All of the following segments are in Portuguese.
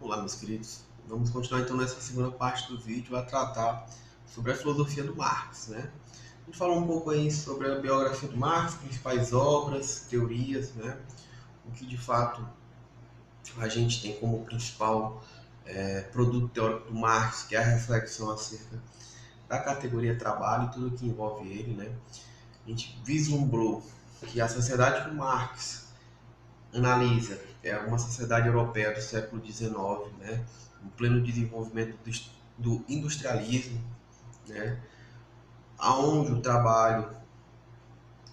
Olá, meus queridos. Vamos continuar então nessa segunda parte do vídeo a tratar sobre a filosofia do Marx, né? A gente falou um pouco aí sobre a biografia do Marx, principais obras, teorias, né? O que de fato a gente tem como principal produto teórico do Marx, que é a reflexão acerca da categoria trabalho e tudo que envolve ele, né? A gente vislumbrou que a sociedade que o Marx analisa uma sociedade europeia do século XIX, né, em pleno desenvolvimento do industrialismo, né, aonde o trabalho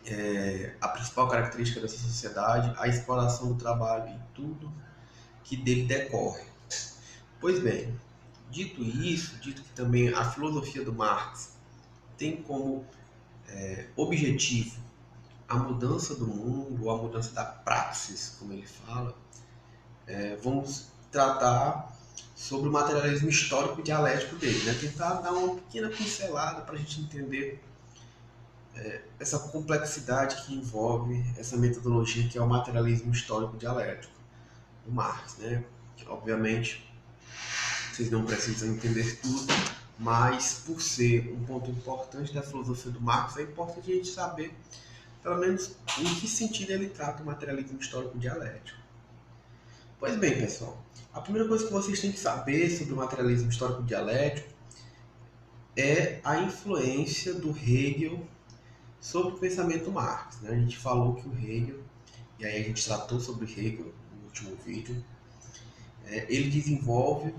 é a principal característica dessa sociedade, a exploração do trabalho e tudo que dele decorre. Pois bem, dito isso, dito que também a filosofia do Marx tem como objetivo a mudança do mundo, a mudança da praxis, como ele fala, vamos tratar sobre o materialismo histórico dialético dele, né? Tentar dar uma pequena pincelada para a gente entender essa complexidade que envolve essa metodologia que é o materialismo histórico dialético do Marx, né? Que, obviamente, vocês não precisam entender tudo, mas por ser um ponto importante da filosofia do Marx, é importante a gente saber, pelo menos, em que sentido ele trata o materialismo histórico dialético. Pois bem, pessoal, a primeira coisa que vocês têm que saber sobre o materialismo histórico dialético é a influência do Hegel sobre o pensamento Marx, né? A gente falou que o Hegel, e aí a gente tratou sobre Hegel no último vídeo, ele desenvolve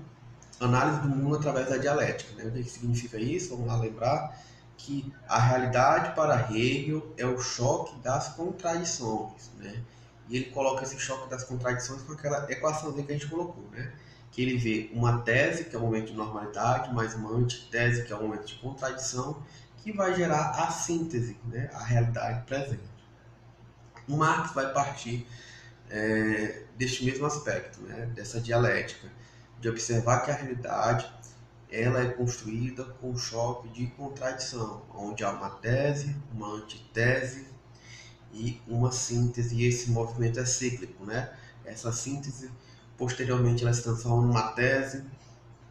análise do mundo através da dialética, né? O que significa isso? Vamos lá lembrar que a realidade para Hegel é o choque das contradições, né? E ele coloca esse choque das contradições com aquela equaçãozinha que a gente colocou, né? Que ele vê uma tese, que é o momento de normalidade, mais uma antitese, que é o momento de contradição, que vai gerar a síntese, né? A realidade presente. O Marx vai partir deste mesmo aspecto, né? Dessa dialética, de observar que a realidade ela é construída com choque de contradição, onde há uma tese, uma antitese e uma síntese, e esse movimento é cíclico, né? Essa síntese, posteriormente, ela se transforma numa tese,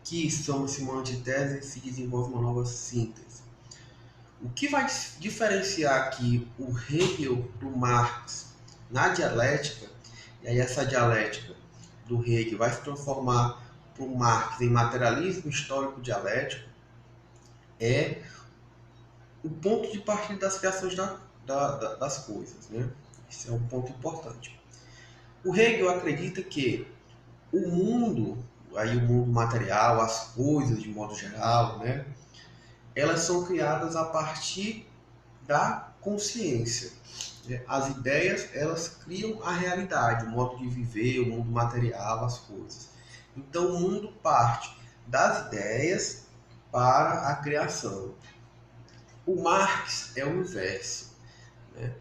que soma-se uma antitese e se desenvolve uma nova síntese. O que vai diferenciar aqui o Hegel do Marx na dialética, e aí essa dialética do Hegel vai se transformar para o Marx em materialismo histórico dialético, é o ponto de partida das criações das coisas, né? Esse é um ponto importante. O Hegel acredita que o mundo, aí o mundo material, as coisas de modo geral, né? Elas são criadas a partir da consciência. As ideias, elas criam a realidade, o modo de viver, o mundo material, as coisas. Então o mundo parte das ideias para a criação. O Marx é o inverso, né?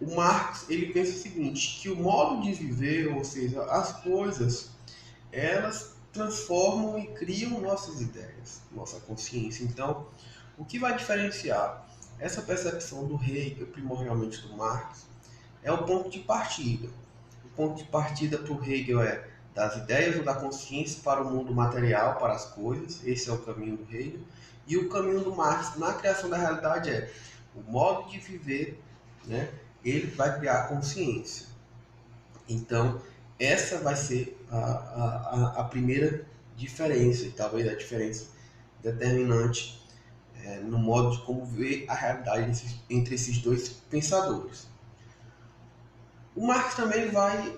O Marx ele pensa o seguinte, que o modo de viver, ou seja, as coisas, elas transformam e criam nossas ideias, nossa consciência. Então, o que vai diferenciar essa percepção do Hegel, primordialmente do Marx, é o ponto de partida. O ponto de partida para o Hegel é das ideias ou da consciência para o mundo material, para as coisas. Esse é o caminho do Hegel. E o caminho do Marx na criação da realidade é o modo de viver, né? Ele vai criar consciência. Então, essa vai ser a primeira diferença, e talvez a diferença determinante no modo de como ver a realidade entre esses dois pensadores. O Marx também vai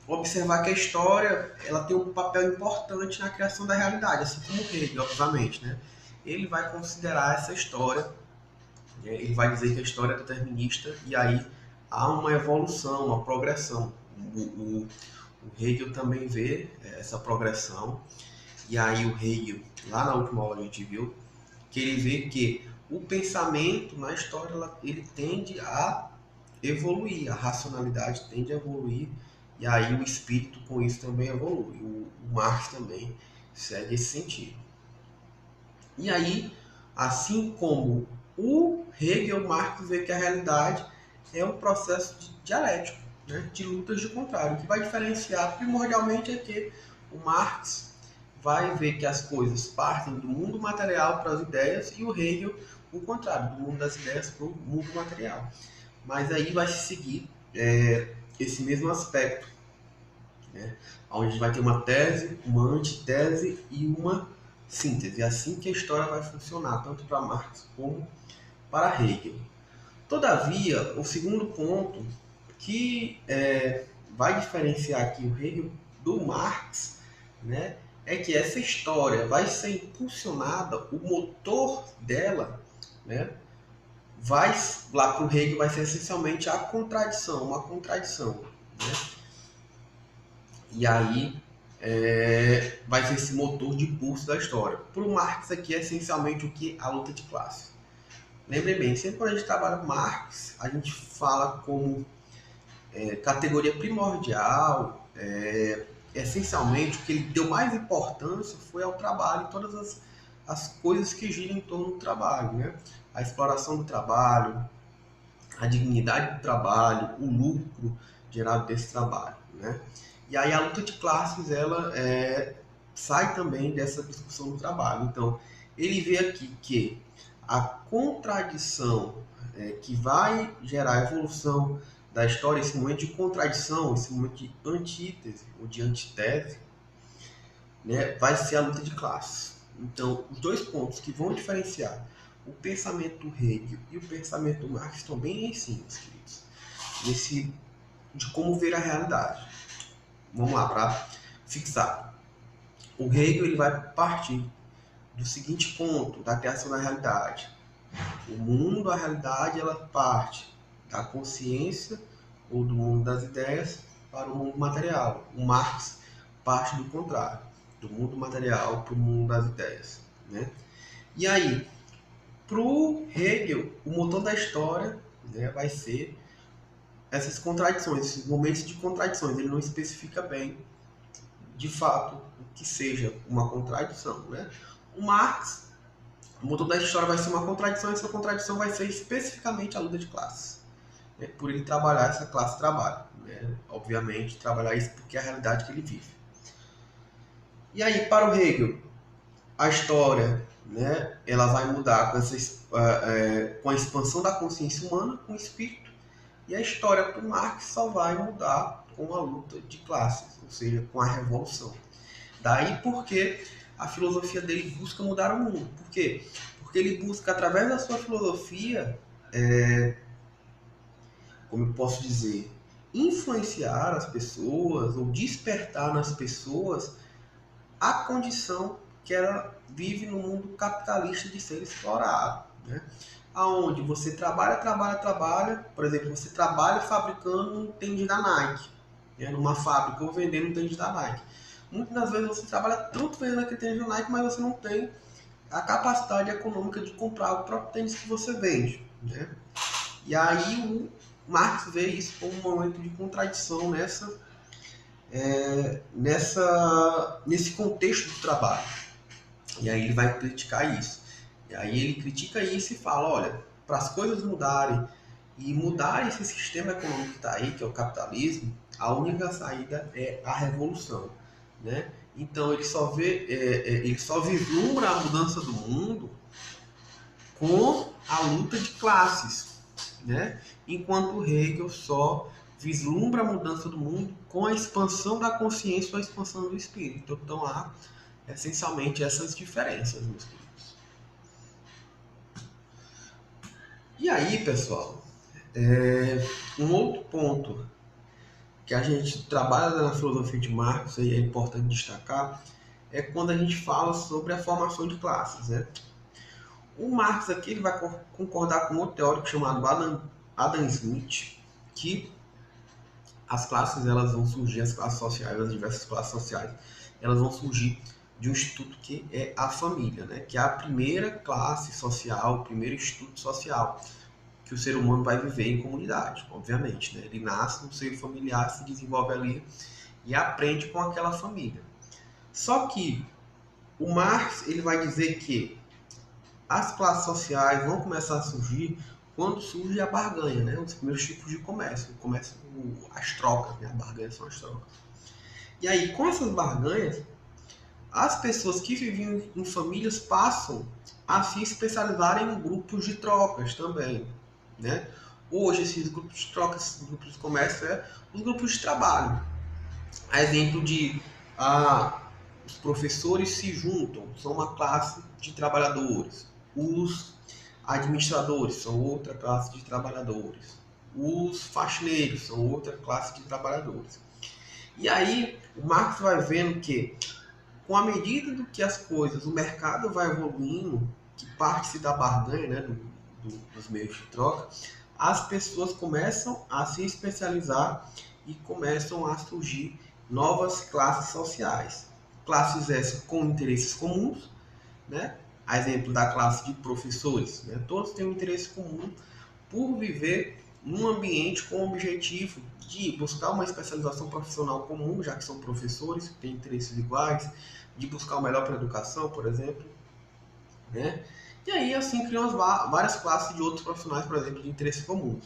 observar que a história ela tem um papel importante na criação da realidade, assim como o Hegel, obviamente, né? Ele vai considerar essa história, ele vai dizer que a história é determinista e aí há uma evolução, uma progressão. O Hegel também vê essa progressão e aí o Hegel, lá na última aula a gente viu, que ele vê que o pensamento na história ele tende a evoluir, a racionalidade tende a evoluir e aí o espírito com isso também evolui. O Marx também segue esse sentido. E aí, assim como o Hegel, Marx vê que a realidade é um processo dialético, né, de lutas de contrário. O que vai diferenciar primordialmente é que O Marx vai ver que as coisas partem do mundo material para as ideias e o Hegel o contrário, do mundo das ideias para o mundo material. Mas aí vai se seguir esse mesmo aspecto, né? Onde a gente vai ter uma tese, uma antitese e uma síntese. É assim que a história vai funcionar, tanto para Marx como para Hegel. Todavia, o segundo ponto que vai diferenciar aqui o Hegel do Marx, né, é que essa história vai ser impulsionada, o motor dela, né, vai lá para o Hegel vai ser essencialmente a contradição, uma contradição, né? E aí vai ser esse motor de impulso da história. Para o Marx aqui é essencialmente o que? A luta de classe. Lembre bem, sempre quando a gente trabalha Marx, a gente fala como categoria primordial, essencialmente o que ele deu mais importância foi ao trabalho e todas as coisas que giram em torno do trabalho, né? A exploração do trabalho, a dignidade do trabalho, o lucro gerado desse trabalho, né? E aí a luta de classes, ela sai também dessa discussão do trabalho. Então, ele vê aqui que a contradição que vai gerar a evolução da história, esse momento de contradição, esse momento de antítese ou de antitese, né, vai ser a luta de classes. Então, os dois pontos que vão diferenciar o pensamento do Hegel e o pensamento do Marx estão bem em cima, meus queridos, de como ver a realidade. Vamos lá, para fixar. O Hegel ele vai partir do seguinte ponto, da criação da realidade. O mundo, a realidade, ela parte da consciência ou do mundo das ideias para o mundo material. O Marx parte do contrário, do mundo material para o mundo das ideias, né? E aí, para o Hegel, o motor da história, né, vai ser essas contradições, esses momentos de contradições. Ele não especifica bem, de fato, o que seja uma contradição, né? O Marx, o motor da história vai ser uma contradição, e essa contradição vai ser especificamente a luta de classes, né? Por ele trabalhar essa classe trabalho, né? Obviamente, trabalhar isso porque é a realidade que ele vive. E aí, para o Hegel, a história, né, ela vai mudar com a expansão da consciência humana, com o espírito, e a história para o Marx só vai mudar com a luta de classes, ou seja, com a revolução. Daí porque a filosofia dele busca mudar o mundo. Por quê? Porque ele busca, através da sua filosofia, como eu posso dizer, influenciar as pessoas ou despertar nas pessoas a condição que ela vive no mundo capitalista de ser explorado, né? Aonde você trabalha, por exemplo, você trabalha fabricando um tênis da Nike, né? Numa fábrica ou vendendo um tênis da Nike. Muitas das vezes você trabalha tanto vendendo aquele tênis da Nike, mas você não tem a capacidade econômica de comprar o próprio tênis que você vende, né? E aí o Marx vê isso como um momento de contradição nesse contexto do trabalho. E aí ele vai criticar isso. E aí ele critica isso e fala, olha, para as coisas mudarem e mudar esse sistema econômico que está aí, que é o capitalismo, a única saída é a revolução, né? Então ele só vislumbra a mudança do mundo com a luta de classes, né? Enquanto Hegel só vislumbra a mudança do mundo com a expansão da consciência ou a expansão do espírito. Então há essencialmente essas diferenças, meus queridos. E aí, pessoal, um outro ponto que a gente trabalha na filosofia de Marx, e é importante destacar, é quando a gente fala sobre a formação de classes, né? O Marx aqui ele vai concordar com outro teórico chamado Adam Smith, que as classes elas vão surgir, as classes sociais, as diversas classes sociais, elas vão surgir de um instituto que é a família, né? Que é a primeira classe social, o primeiro instituto social que o ser humano vai viver em comunidade, obviamente, né? Ele nasce no seio familiar, se desenvolve ali e aprende com aquela família. Só que o Marx ele vai dizer que as classes sociais vão começar a surgir quando surge a barganha, né? Os primeiros tipos de comércio, as trocas, né? A barganha são as trocas. E aí, com essas barganhas, as pessoas que viviam em famílias passam a se especializarem em grupos de trocas também, né? Hoje, esses grupos de trocas, esses grupos de comércio, os grupos de trabalho. A exemplo de os professores se juntam, são uma classe de trabalhadores. Os administradores são outra classe de trabalhadores. Os faxineiros são outra classe de trabalhadores. E aí, o Marx vai vendo que, com a medida do que as coisas, o mercado vai evoluindo, que parte-se da barganha, né, dos meios de troca, as pessoas começam a se especializar e começam a surgir novas classes sociais. Classes essas com interesses comuns, né? A exemplo da classe de professores, né? Todos têm um interesse comum por viver num ambiente com o objetivo de buscar uma especialização profissional comum, já que são professores, têm interesses iguais, de buscar o melhor para a educação, por exemplo, né? E aí, assim, criam várias classes de outros profissionais, por exemplo, de interesses comuns.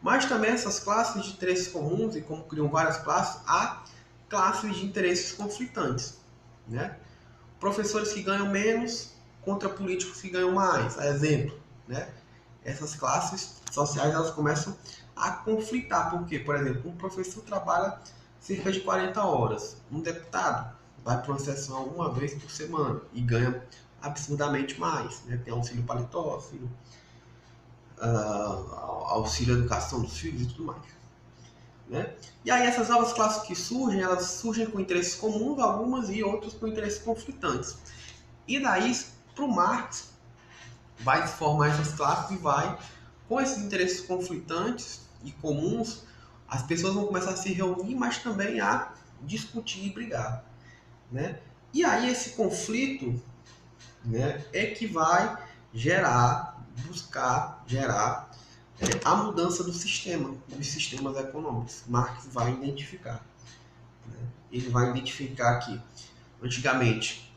Mas também essas classes de interesses comuns, e como criam várias classes, há classes de interesses conflitantes, né? Professores que ganham menos contra políticos que ganham mais, a exemplo, né? Essas classes sociais, elas começam a conflitar, porque, por exemplo, um professor trabalha cerca de 40 horas, um deputado vai para uma sessão uma vez por semana e ganha absurdamente mais, né? Tem auxílio paletó, auxílio à educação dos filhos e tudo mais, né? E aí essas novas classes que surgem, elas surgem com interesses comuns, algumas, e outras com interesses conflitantes. E daí, para o Marx, vai se formar essas classes e vai, com esses interesses conflitantes e comuns, as pessoas vão começar a se reunir, mas também a discutir e brigar, né? E aí esse conflito, né, é que vai buscar gerar a mudança do sistema, dos sistemas econômicos. Marx vai identificar, né? Ele vai identificar que, antigamente,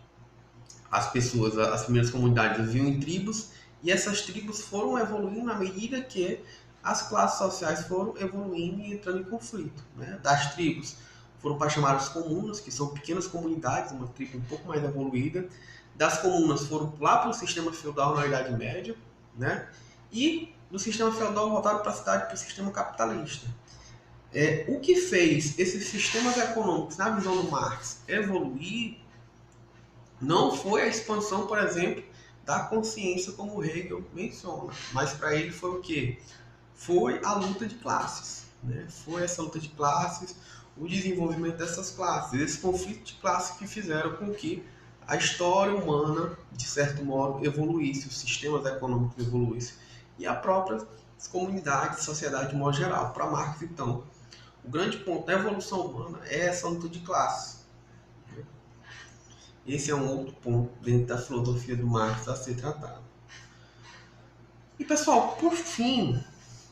as primeiras comunidades viviam em tribos, e essas tribos foram evoluindo à medida que as classes sociais foram evoluindo e entrando em conflito, né? Das tribos foram para chamar as comunas, que são pequenas comunidades, uma tribo um pouco mais evoluída. Das comunas foram lá para o sistema feudal na Idade Média, né? E do sistema feudal voltaram para a cidade, para o sistema capitalista. O que fez esses sistemas econômicos, na visão do Marx, evoluir não foi a expansão, por exemplo, da consciência, como Hegel menciona, mas para ele foi o quê? Foi a luta de classes, né? Foi essa luta de classes, o desenvolvimento dessas classes, esse conflito de classes que fizeram com que a história humana, de certo modo, evoluísse, os sistemas econômicos evoluíssem e a própria comunidade, sociedade de modo geral. Para Marx, então, o grande ponto da evolução humana é essa luta de classes. Esse é um outro ponto dentro da filosofia do Marx a ser tratado. E pessoal, por fim,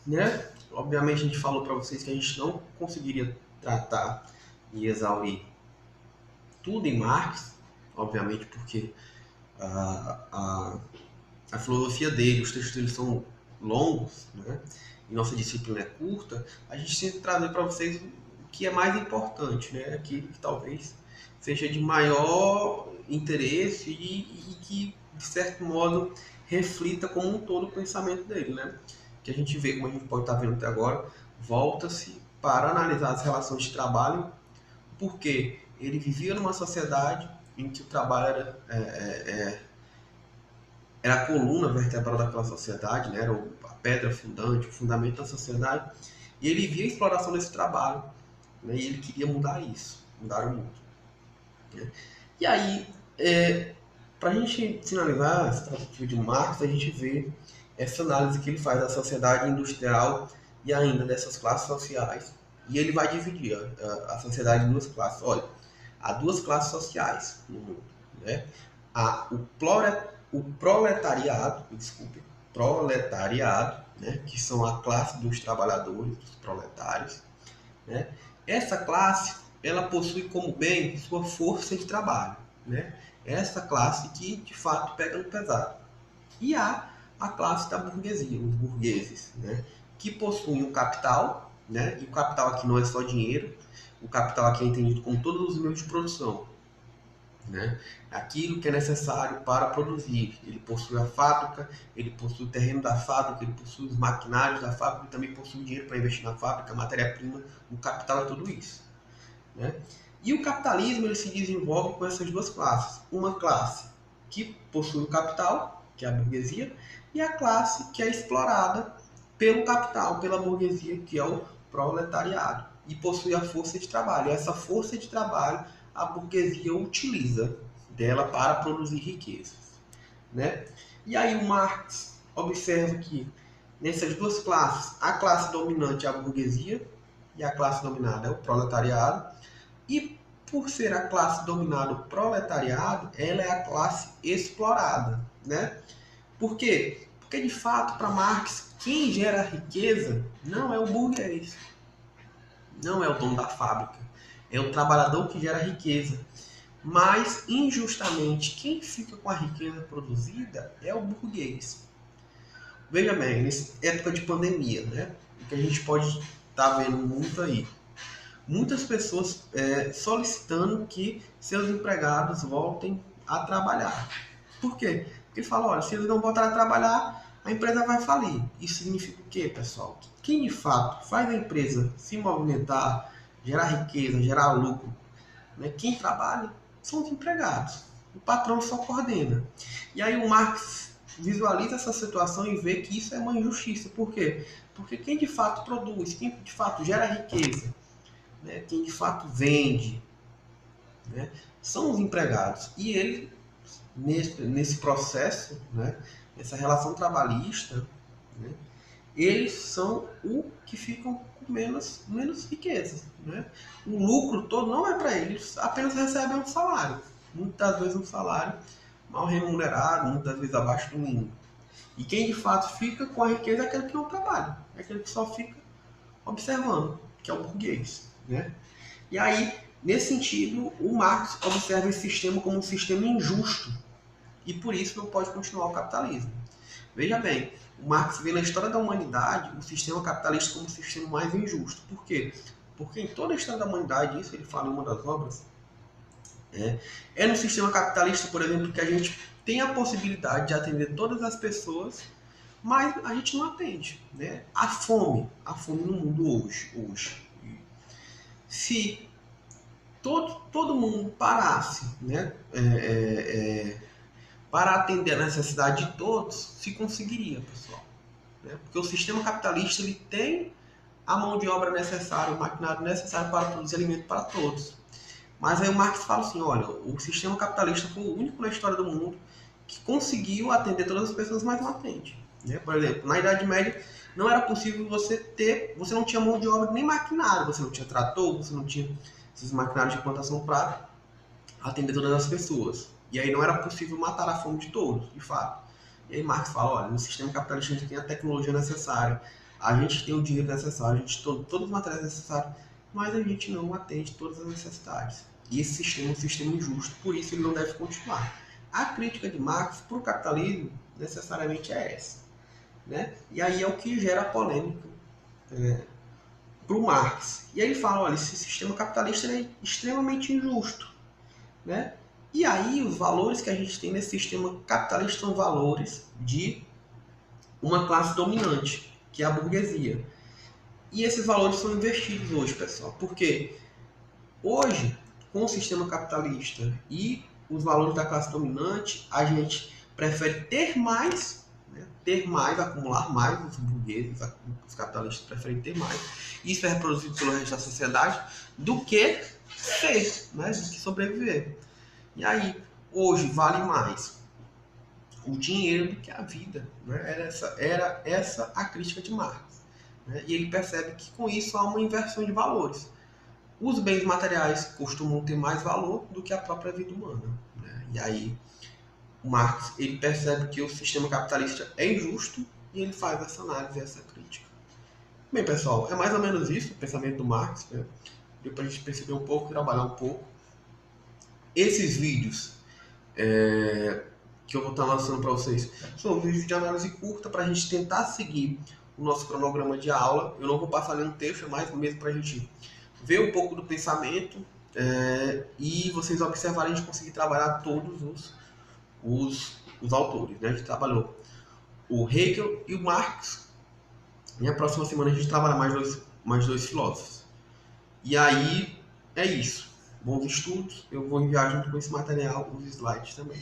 né? Obviamente a gente falou para vocês que a gente não conseguiria tratar e exaurir tudo em Marx, obviamente porque a filosofia dele, os textos dele são longos, né? E nossa disciplina é curta. A gente tenta trazer para vocês o que é mais importante, né? Aquilo que talvez seja de maior interesse e que, de certo modo, reflita como um todo o pensamento dele, né? Que a gente vê, como a gente pode estar vendo até agora, volta-se para analisar as relações de trabalho, porque ele vivia numa sociedade em que o trabalho era a coluna vertebral daquela sociedade, né? Era a pedra fundante, o fundamento da sociedade, e ele via a exploração desse trabalho, né? E ele queria mudar isso, mudar o mundo, né? E aí, para a gente finalizar essa tratativa de Marx, a gente vê essa análise que ele faz da sociedade industrial e ainda dessas classes sociais, e ele vai dividir a sociedade em duas classes. Olha, há duas classes sociais no mundo, né? Há o proletariado, né? Que são a classe dos trabalhadores, dos proletários, né? Essa classe, ela possui como bem sua força de trabalho, né? Essa classe que, de fato, pega no pesado. E há a classe da burguesia, os burgueses, né? Que possuem o capital, né? E o capital aqui não é só dinheiro, O capital aqui é entendido como todos os meios de produção, né? Aquilo que é necessário para produzir. Ele possui a fábrica, ele possui o terreno da fábrica, ele possui os maquinários da fábrica, ele também possui dinheiro para investir na fábrica, matéria-prima. O capital é tudo isso, né? E o capitalismo ele se desenvolve com essas duas classes. Uma classe que possui o capital, que é a burguesia, e a classe que é explorada pelo capital, pela burguesia, que é o proletariado, e possui a força de trabalho. E essa força de trabalho a burguesia utiliza dela para produzir riquezas, né? E aí o Marx observa que nessas duas classes, a classe dominante é a burguesia e a classe dominada é o proletariado. E por ser a classe dominada, o proletariado, ela é a classe explorada, né? Por quê? Porque de fato, para Marx, quem gera riqueza não é o burguês, não é o dono da fábrica, é o trabalhador que gera riqueza. Mas, injustamente, quem fica com a riqueza produzida é o burguês. Veja bem, nessa época de pandemia, né? O que a gente pode estar vendo muito aí. Muitas pessoas solicitando que seus empregados voltem a trabalhar. Por quê? Porque eles falam, olha, se eles não voltarem a trabalhar, a empresa vai falir. Isso significa o quê, pessoal? Quem de fato faz a empresa se movimentar, gerar riqueza, gerar lucro, né? Quem trabalha são os empregados. O patrão só coordena. E aí o Marx visualiza essa situação e vê que isso é uma injustiça. Por quê? Porque quem de fato produz, quem de fato gera riqueza, né? Quem de fato vende, né? São os empregados. E ele, nesse processo, né? Nessa relação trabalhista, né? Eles são o que ficam com menos riqueza, né? O lucro todo não é para eles, apenas recebem um salário. Muitas vezes um salário mal remunerado, muitas vezes abaixo do mínimo. E quem de fato fica com a riqueza é aquele que não trabalha, é aquele que só fica observando, que é o burguês, né? E aí, nesse sentido, o Marx observa esse sistema como um sistema injusto e por isso não pode continuar o capitalismo. Veja bem, o Marx vê na história da humanidade o sistema capitalista como o sistema mais injusto. Por quê? Porque em toda a história da humanidade, isso ele fala em uma das obras, é no sistema capitalista, por exemplo, que a gente tem a possibilidade de atender todas as pessoas, mas a gente não atende, né? A fome no mundo hoje. Se todo mundo parasse, né, para atender a necessidade de todos, se conseguiria, pessoal, né? Porque o sistema capitalista ele tem a mão de obra necessária, o maquinário necessário para produzir alimento para todos. Mas aí o Marx fala assim, olha, o sistema capitalista foi o único na história do mundo que conseguiu atender todas as pessoas, mas não atende, né? Por exemplo, na Idade Média não era possível você não tinha mão de obra nem maquinário, você não tinha trator, você não tinha esses maquinários de plantação para atender todas as pessoas. E aí não era possível matar a fome de todos, de fato. E aí Marx fala, olha, no sistema capitalista a gente tem a tecnologia necessária, a gente tem o dinheiro necessário, a gente tem todos os materiais necessários, mas a gente não atende todas as necessidades. E esse sistema é um sistema injusto, por isso ele não deve continuar. A crítica de Marx para o capitalismo necessariamente é essa, né? E aí é o que gera polêmica para o Marx. E aí ele fala, olha, esse sistema capitalista é extremamente injusto, né? E aí os valores que a gente tem nesse sistema capitalista são valores de uma classe dominante, que é a burguesia. E esses valores são invertidos hoje, pessoal. Porque hoje, com o sistema capitalista e os valores da classe dominante, a gente prefere ter mais, acumular mais, os burgueses, os capitalistas preferem ter mais. Isso é reproduzido pelo resto da sociedade, do que ter, né? Do que sobreviver. E aí, hoje vale mais o dinheiro do que a vida, né? Era essa a crítica de Marx, né? E ele percebe que com isso há uma inversão de valores. Os bens materiais costumam ter mais valor do que a própria vida humana, né? E aí o Marx ele percebe que o sistema capitalista é injusto e ele faz essa análise, essa crítica. Bem, pessoal, é mais ou menos isso o pensamento do Marx, né? Deu para a gente perceber um pouco, trabalhar um pouco. Esses vídeos que eu vou estar lançando para vocês são vídeos de análise curta para a gente tentar seguir o nosso cronograma de aula. Eu não vou passar nenhum texto, é mais mesmo para a gente ver um pouco do pensamento e vocês observarem de conseguir trabalhar todos os autores, né? A gente trabalhou o Hegel e o Marx. E a próxima semana a gente trabalha mais dois filósofos. E aí é isso. Bons estudos. Eu vou enviar junto com esse material os slides também.